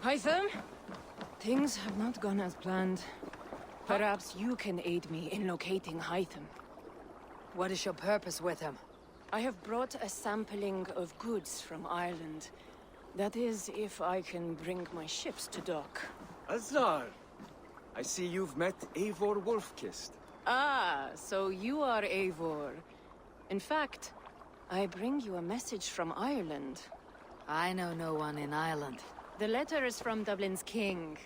Hytham? Things have not gone as planned. Perhaps you can aid me in locating Hytham. What is your purpose with him? I have brought a sampling of goods from Ireland. That is, if I can bring my ships to dock. Azar! I see you've met Eivor Wolfkist. Ah, so you are Eivor. In fact, I bring you a message from Ireland. I know no one in Ireland. The letter is from Dublin's king.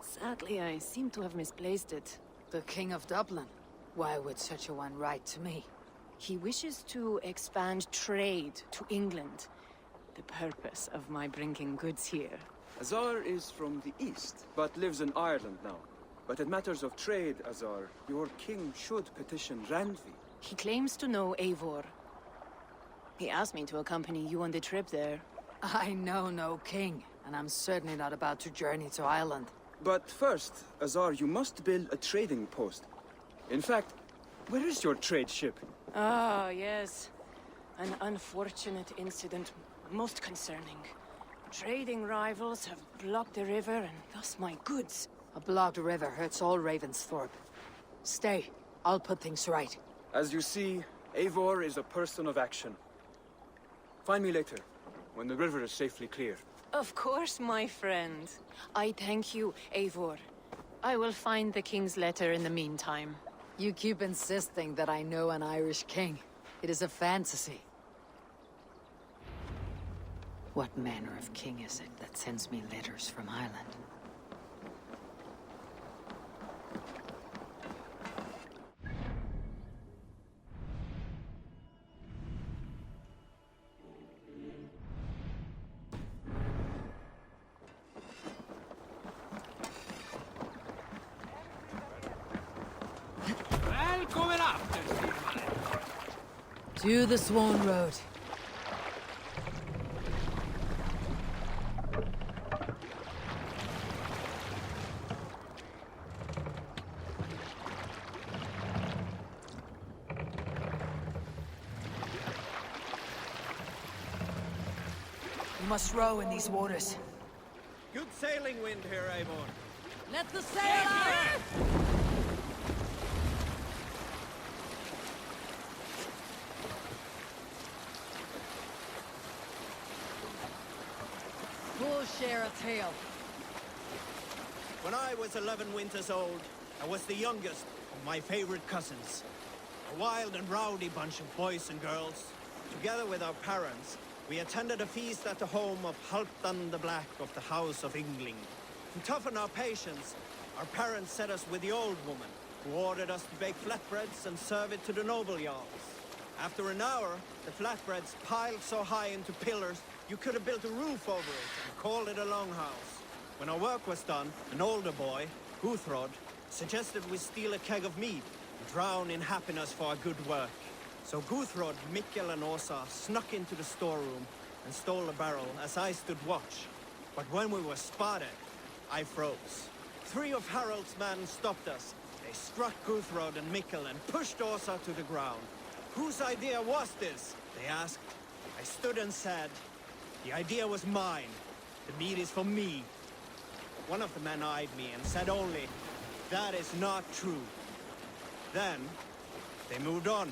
Sadly, I seem to have misplaced it. The King of Dublin? Why would such a one write to me? He wishes to expand trade to England. The purpose of my bringing goods here. Azar is from the east, but lives in Ireland now. But in matters of trade, Azar, your king should petition Randvi. He claims to know Eivor. He asked me to accompany you on the trip there. I know no king, and I'm certainly not about to journey to Ireland. But first, Azar, you must build a trading post. In fact, where is your trade ship? Ah, yes. An unfortunate incident, most concerning. Trading rivals have blocked the river, and thus my goods. A blocked river hurts all Ravensthorpe. Stay. I'll put things right. As you see, Eivor is a person of action. Find me later, when the river is safely clear. Of course, my friend. I thank you, Eivor. I will find the king's letter in the meantime. You keep insisting that I know an Irish king. It is a fantasy. What manner of king is it that sends me letters from Ireland? To the Swan Road. You must row in these waters. Good sailing wind here, Eivor. Let the sail out! We'll share a tale. When I was 11 winters old, I was the youngest of my favorite cousins. A wild and rowdy bunch of boys and girls. Together with our parents, we attended a feast at the home of Halfdan the Black of the House of Yngling. To toughen our patience, our parents set us with the old woman, who ordered us to bake flatbreads and serve it to the noble jarls. After an hour, the flatbreads piled so high into pillars, you could have built a roof over it and called it a longhouse. When our work was done, an older boy, Guthrod, suggested we steal a keg of mead and drown in happiness for our good work. So Guthrod, Mikkel and Åsa snuck into the storeroom and stole a barrel as I stood watch. But when we were spotted, I froze. 3 of Harald's men stopped us. They struck Guthrod and Mikkel and pushed Åsa to the ground. Whose idea was this? They asked. I stood and said, the idea was mine. The meat is for me. One of the men eyed me and said only, that is not true. Then, they moved on.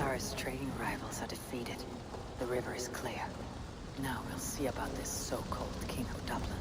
Azar's trading rivals are defeated. The river is clear. Now we'll see about this so-called King of Dublin.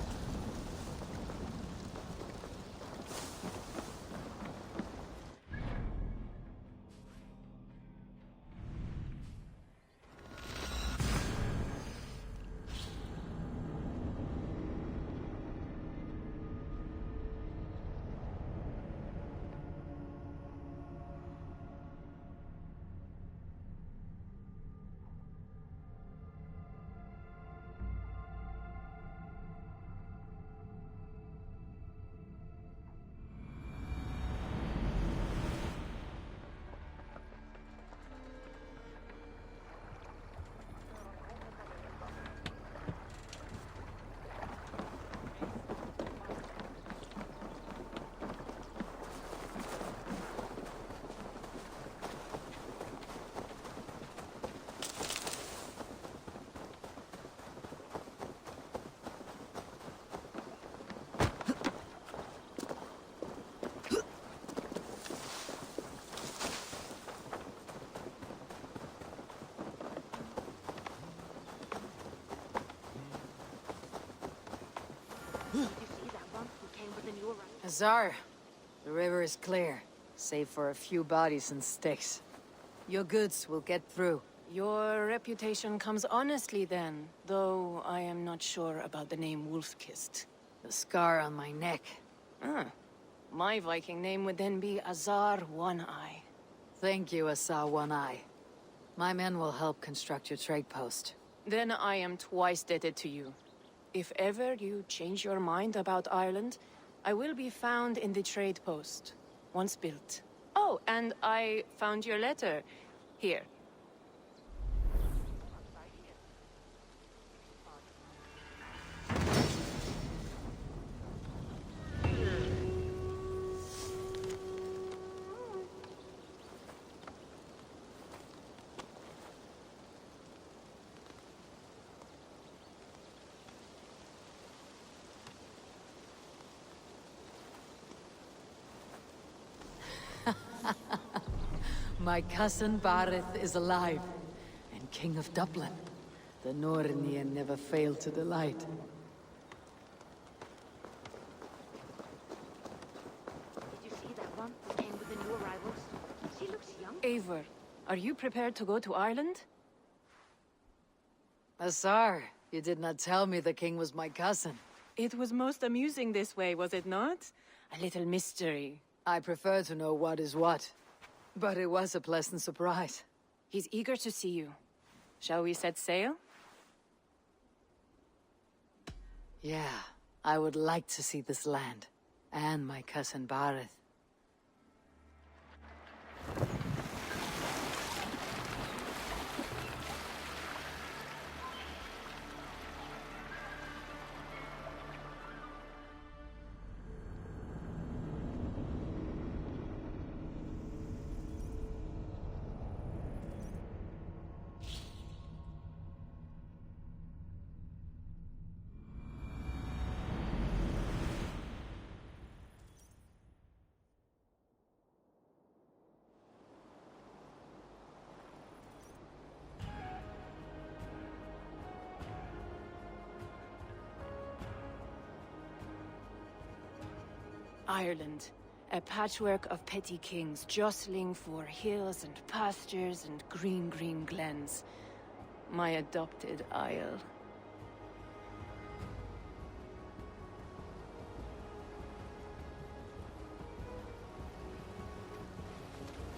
Azar, the river is clear, save for a few bodies and sticks. Your goods will get through. Your reputation comes honestly then, though I am not sure about the name Wolfkist. The scar on my neck. Ah, my Viking name would then be Azar One Eye. Thank you, Azar One Eye. My men will help construct your trade post. Then I am twice indebted to you. If ever you change your mind about Ireland, I will be found in the trade post, once built. Oh, and I found your letter. Here. My cousin Barith is alive, and King of Dublin. The Nornian never failed to delight. Did you see that one who came with the new arrivals? She looks young. Eivor, are you prepared to go to Ireland? Azar, you did not tell me the king was my cousin. It was most amusing this way, was it not? A little mystery. I prefer to know what is what. But it was a pleasant surprise. He's eager to see you. Shall we set sail? Yeah, I would like to see this land. And my cousin Barith. Ireland. A patchwork of petty kings jostling for hills and pastures and green glens. My adopted isle.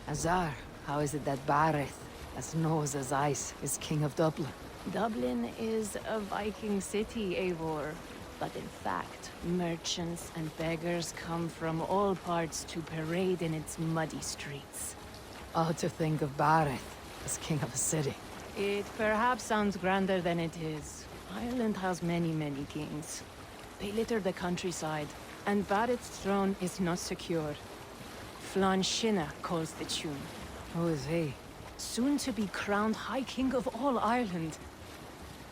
Azar, how is it that Barith, as knows as ice, is king of Dublin? Dublin is a Viking city, Eivor. But in fact, merchants and beggars come from all parts to parade in its muddy streets. Oh, to think of Barith as king of a city. It perhaps sounds grander than it is. Ireland has many kings. They litter the countryside, and Barith's throne is not secure. Flann Sinna calls the tune. Who is he? Soon to be crowned High King of all Ireland.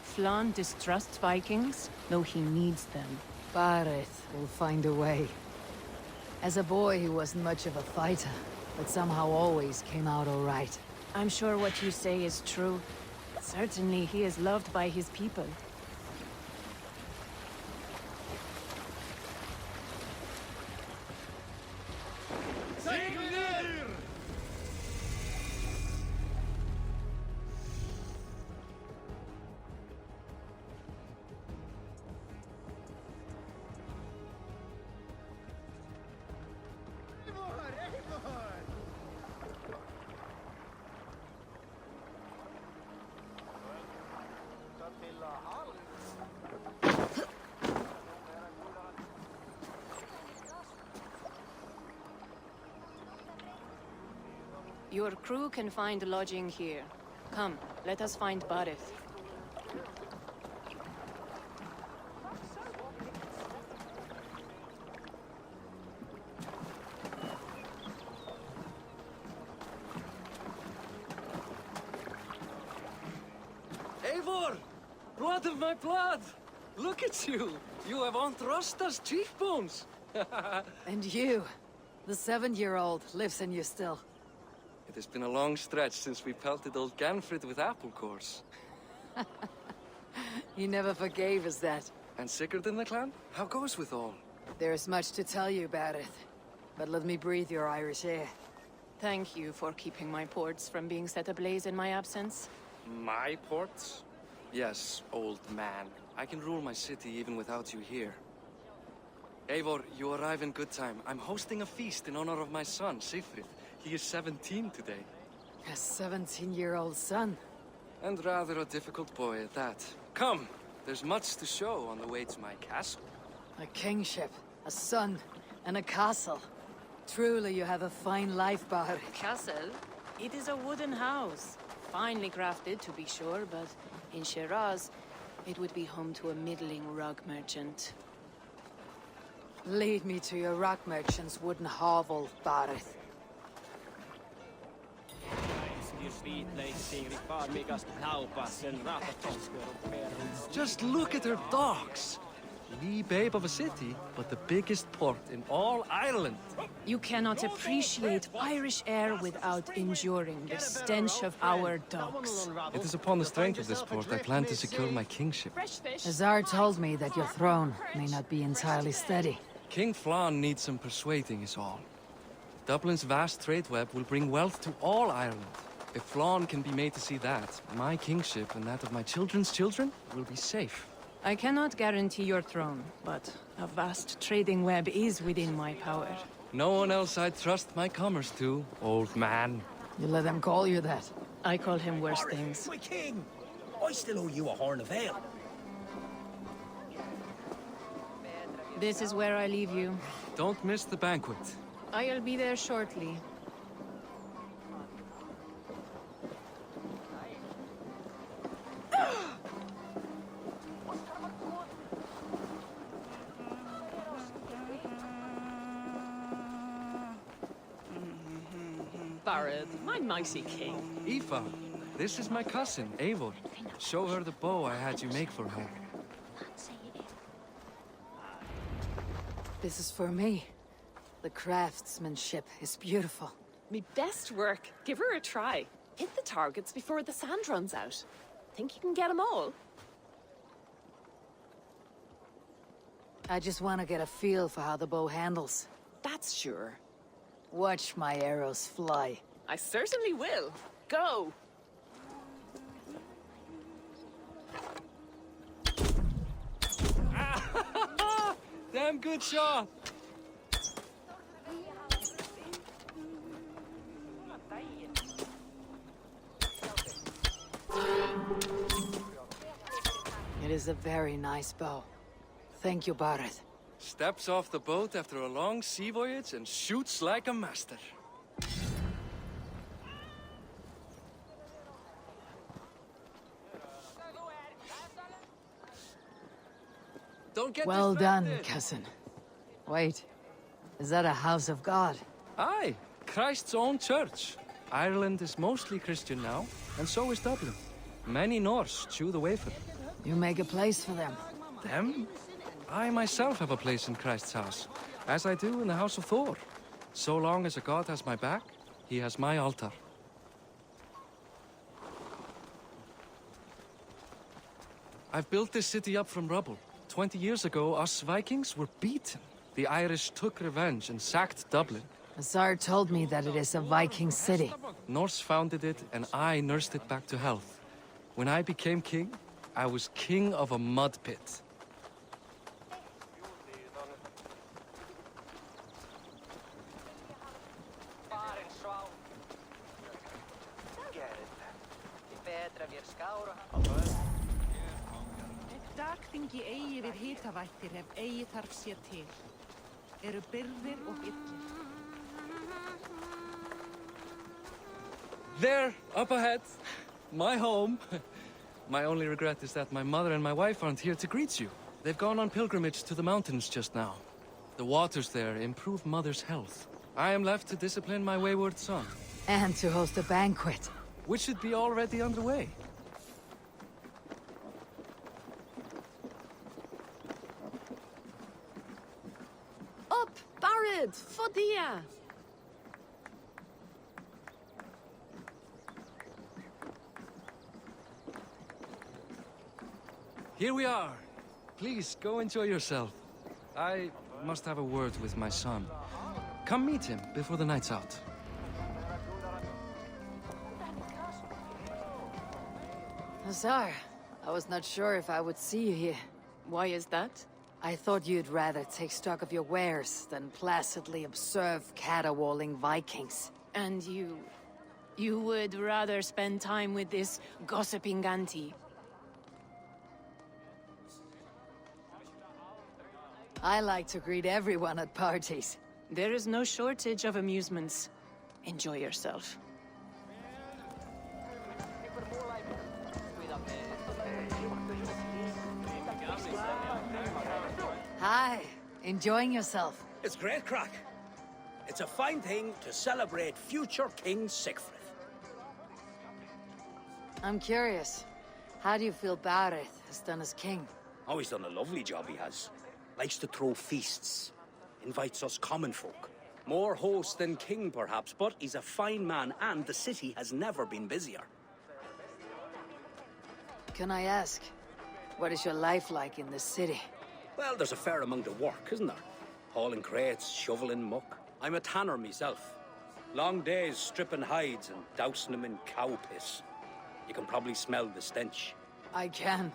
Flann distrusts Vikings, though he needs them. Barith will find a way. As a boy, he wasn't much of a fighter, but somehow always came out all right. I'm sure what you say is true. Certainly, he is loved by his people. Your crew can find lodging here. Come, let us find Barith. Eivor! Blood of my blood! Look at you! You have Aunt Rosta's cheekbones! And you, the 7-year-old, lives in you still. It has been a long stretch since we pelted old Ganfrid with apple cores. He never forgave us that. And Sigurd in the clan? How goes with all? There is much to tell you, Barith. But let me breathe your Irish air. Thank you for keeping my ports from being set ablaze in my absence. My ports? Yes, old man. I can rule my city even without you here. Eivor, you arrive in good time. I'm hosting a feast in honor of my son, Sigfrid. He is 17 today. A 17-year-old son. And rather a difficult boy at that. Come, there's much to show on the way to my castle. A kingship, a son, and a castle. Truly, you have a fine life, Barith. Castle? It is a wooden house. Finely crafted, to be sure, but in Shiraz, it would be home to a middling rug merchant. Lead me to your rock merchant's wooden hovel, Barith. Just look at her docks! Wee babe of a city, but the biggest port in all Ireland. You cannot appreciate Irish air without enduring the stench of our docks. It is upon the strength of this port I plan to secure my kingship. Azar told me that your throne may not be entirely steady. King Flann needs some persuading is all. Dublin's vast trade web will bring wealth to all Ireland. If Flann can be made to see that, my kingship and that of my children's children will be safe. I cannot guarantee your throne, but a vast trading web is within my power. No one else I'd trust my commerce to, old man. You let them call you that. I call him worse things. My king! I still owe you a horn of ale. This is where I leave you. Don't miss the banquet. I'll be there shortly. Barith, my mighty king. Aoife, this is my cousin, Eivor. Show her the bow I had you make for her. This is for me. The craftsmanship is beautiful. Me best work. Give her a try. Hit the targets before the sand runs out. Think you can get them all? I just want to get a feel for how the bow handles. That's sure. Watch my arrows fly. I certainly will. Go! Damn good shot! It is a very nice bow. Thank you, Barith. Steps off the boat after a long sea voyage and shoots like a master. Don't get Well done, distracted. cousin. Wait, is that a house of God? Aye, Christ's own church. Ireland is mostly Christian now, and so is Dublin. Many Norse chew the wafer. You make a place for them. Them? I myself have a place in Christ's house, as I do in the house of Thor. So long as a god has my back, he has my altar. I've built this city up from rubble. 20 years ago, us Vikings were beaten. The Irish took revenge and sacked Dublin. Azar told me that it is a Viking city. Norse founded it, and I nursed it back to health. When I became king, I was king of a mud pit. Dagþingi eigi við hitavættir ef eigi þarf sér til. Eru byrðir og illir. There, up ahead. My home. My only regret is that my mother and my wife aren't here to greet you. They've gone on pilgrimage to the mountains just now. The waters there improve mother's health. I am left to discipline my wayward son. And to host a banquet. Which should be already underway. Up, Barad, Fodia. Here we are. Please, go enjoy yourself. I must have a word with my son. Come meet him before the night's out. Azar, I was not sure if I would see you here. Why is that? I thought you'd rather take stock of your wares than placidly observe caterwauling Vikings. And you... you would rather spend time with this gossiping auntie? I like to greet everyone at parties. There is no shortage of amusements. Enjoy yourself. Hi, enjoying yourself? It's great crack. It's a fine thing to celebrate future King Sigfrid. I'm curious. How do you feel Bareth has done as king? Oh, he's done a lovely job, he has. Likes to throw feasts. Invites us common folk. More host than king, perhaps, but he's a fine man, and the city has never been busier. Can I ask, what is your life like in this city? Well, there's a fair amount of work, isn't there? Hauling crates, shoveling muck. I'm a tanner myself. Long days stripping hides and dousing them in cow piss. You can probably smell the stench. I can.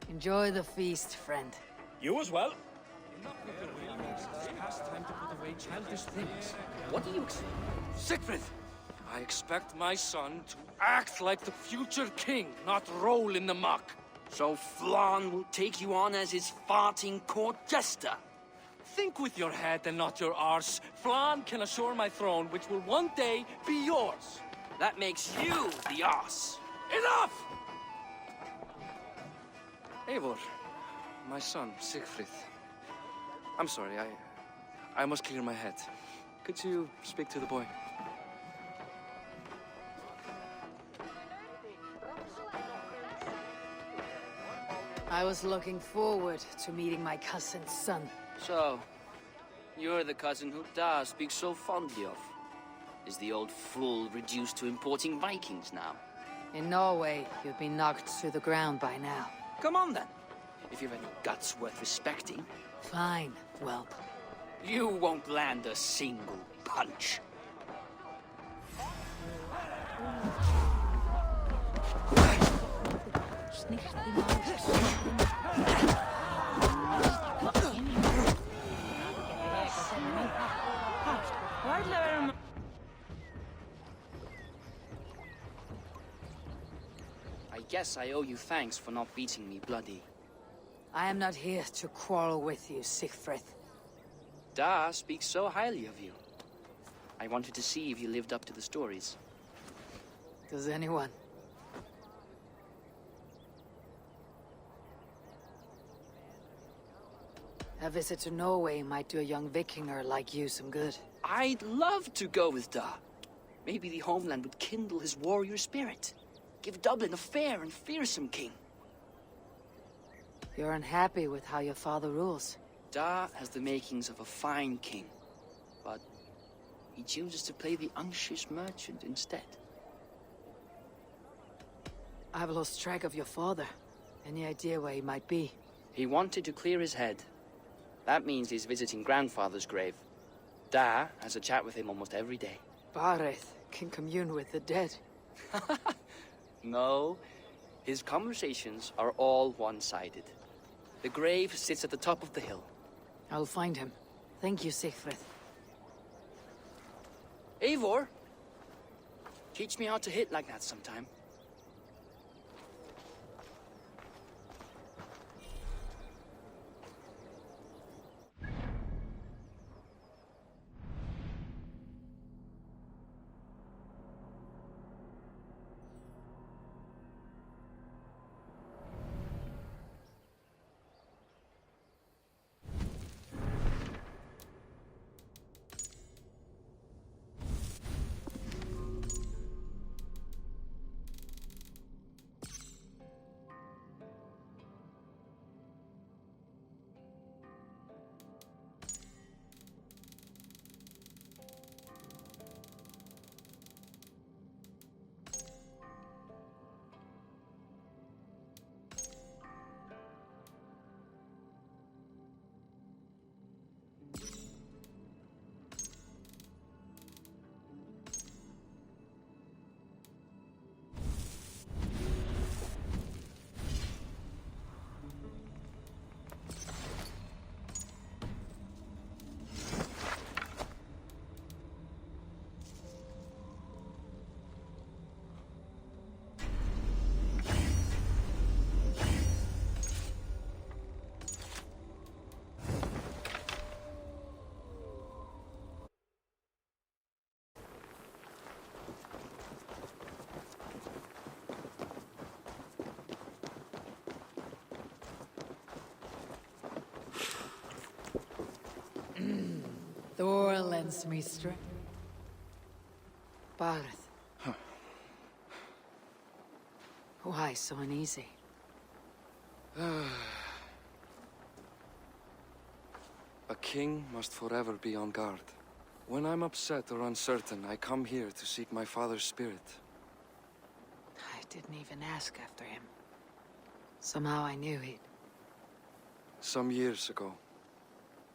Enjoy the feast, friend. You as well. Past time to put away childish things. What do you expect? Sigfrid! I expect my son to act like the future king, not roll in the muck. So Flan will take you on as his farting court jester? Think with your head and not your arse. Flan can assure my throne, which will one day be yours. That makes you the ass. Enough! Eivor, my son, Sigfrid. I'm sorry, I must clear my head. Could you speak to the boy? I was looking forward to meeting my cousin's son. So, you're the cousin who Da speaks so fondly of. Is the old fool reduced to importing Vikings now? In Norway, you'd be knocked to the ground by now. Come on then, if you've any guts worth respecting. Fine, whelp. You won't land a single punch. I guess I owe you thanks for not beating me bloody. I am not here to quarrel with you, Sigfrid. Da speaks so highly of you. I wanted to see if you lived up to the stories. Does anyone? A visit to Norway might do a young Vikinger like you some good. I'd love to go with Da. Maybe the homeland would kindle his warrior spirit. Give Dublin a fair and fearsome king. You're unhappy with how your father rules. Da has the makings of a fine king, but he chooses to play the unctuous merchant instead. I've lost track of your father. Any idea where he might be? He wanted to clear his head. That means he's visiting grandfather's grave. Da has a chat with him almost every day. Bareth can commune with the dead. No, his conversations are all one-sided. The grave sits at the top of the hill. I'll find him. Thank you, Siegfried. Eivor, teach me how to hit like that sometime. Thor lends me strength. Bareth. Why so uneasy? A king must forever be on guard. When I'm upset or uncertain, I come here to seek my father's spirit. I didn't even ask after him. Somehow I knew he'd... Some years ago,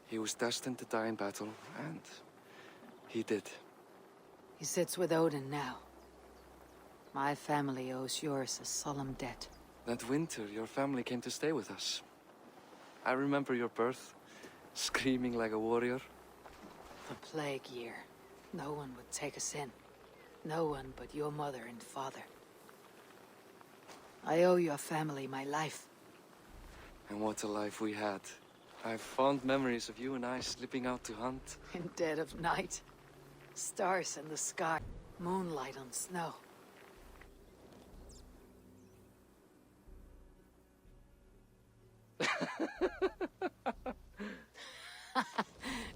he was destined to die in battle, and he did. He sits with Odin now. My family owes yours a solemn debt. That winter, your family came to stay with us. I remember your birth, screaming like a warrior. The plague year. No one would take us in. No one but your mother and father. I owe your family my life. And what a life we had. I have fond memories of you and I slipping out to hunt. In dead of night. Stars in the sky. Moonlight on snow.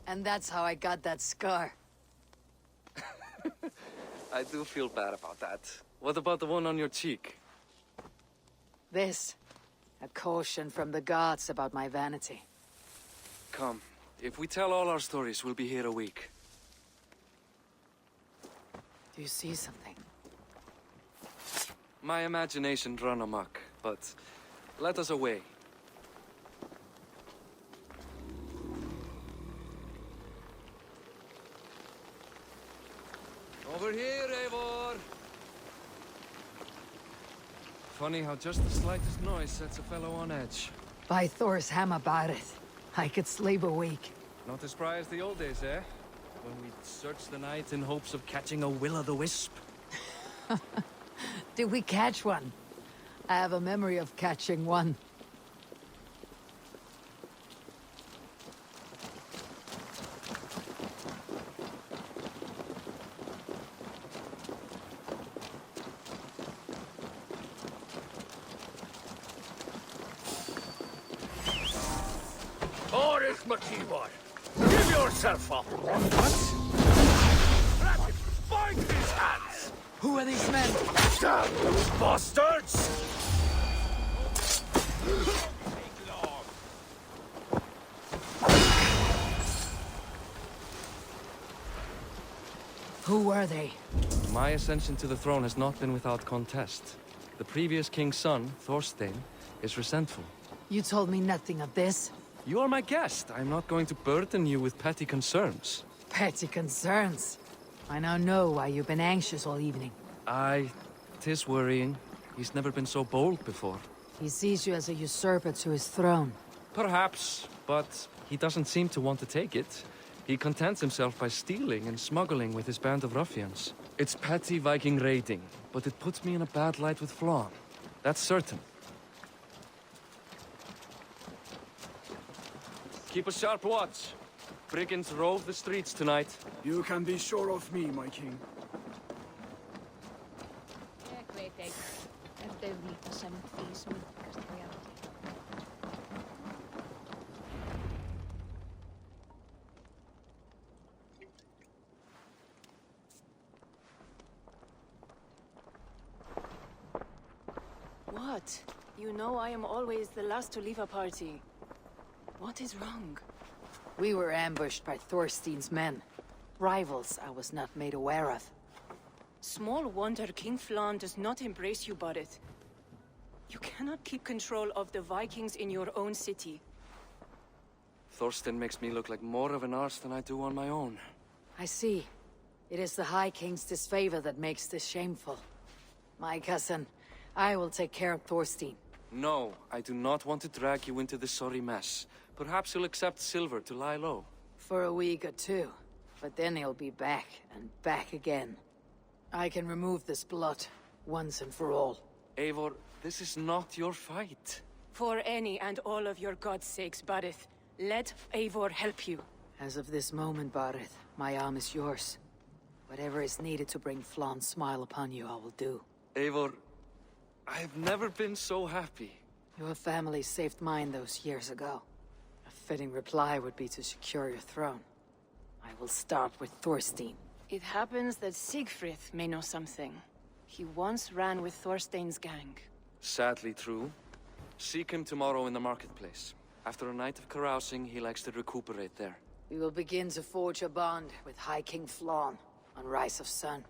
And that's how I got that scar. I do feel bad about that. What about the one on your cheek? This. A caution from the gods about my vanity. Come. If we tell all our stories, we'll be here a week. Do you see something? My imagination run amok, but let us away. Over here, Eivor! Funny how just the slightest noise sets a fellow on edge. By Thor's hammer, Bareth. I could sleep a week. Not as spry as the old days, eh? When we'd search the night in hopes of catching a will-o'-the-wisp. Did we catch one? I have a memory of catching one. Give yourself up! What? Bind his hands! Who are these men? Damn those bastards! Who were they? My ascension to the throne has not been without contest. The previous king's son, Thorstein, is resentful. You told me nothing of this. You are my guest. I'm not going to burden you with petty concerns. Petty concerns. I now know why you've been anxious all evening. Tis worrying. He's never been so bold before. He sees you as a usurper to his throne. Perhaps, but he doesn't seem to want to take it. He contents himself by stealing and smuggling with his band of ruffians. It's petty Viking raiding, but it puts me in a bad light with Flann. That's certain. Keep a sharp watch. Brigands rove the streets tonight. You can be sure of me, my king. What? You know I am always the last to leave a party. What is wrong? We were ambushed by Thorstein's men. Rivals I was not made aware of. Small wonder King Flann does not embrace you, Barrett. You cannot keep control of the Vikings in your own city. Thorstein makes me look like more of an arse than I do on my own. I see. It is the High King's disfavor that makes this shameful. My cousin, I will take care of Thorstein. No, I do not want to drag you into this sorry mess. Perhaps you'll accept silver to lie low. For a week or two. But then he'll be back, and back again. I can remove this blot, once and for all. Eivor, this is not your fight. For any and all of your god's sakes, Barrett, let Eivor help you. As of this moment, Barrett, my arm is yours. Whatever is needed to bring Flann's smile upon you, I will do. Eivor, I've never been so happy. Your family saved mine those years ago. A fitting reply would be to secure your throne. I will start with Thorstein. It happens that Siegfried may know something. He once ran with Thorstein's gang. Sadly true. Seek him tomorrow in the marketplace. After a night of carousing, he likes to recuperate there. We will begin to forge a bond with High King Flann on Rise of Sun.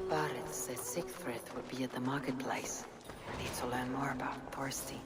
Barrett said Siegfried would be at the marketplace. I need to learn more about Thorstein.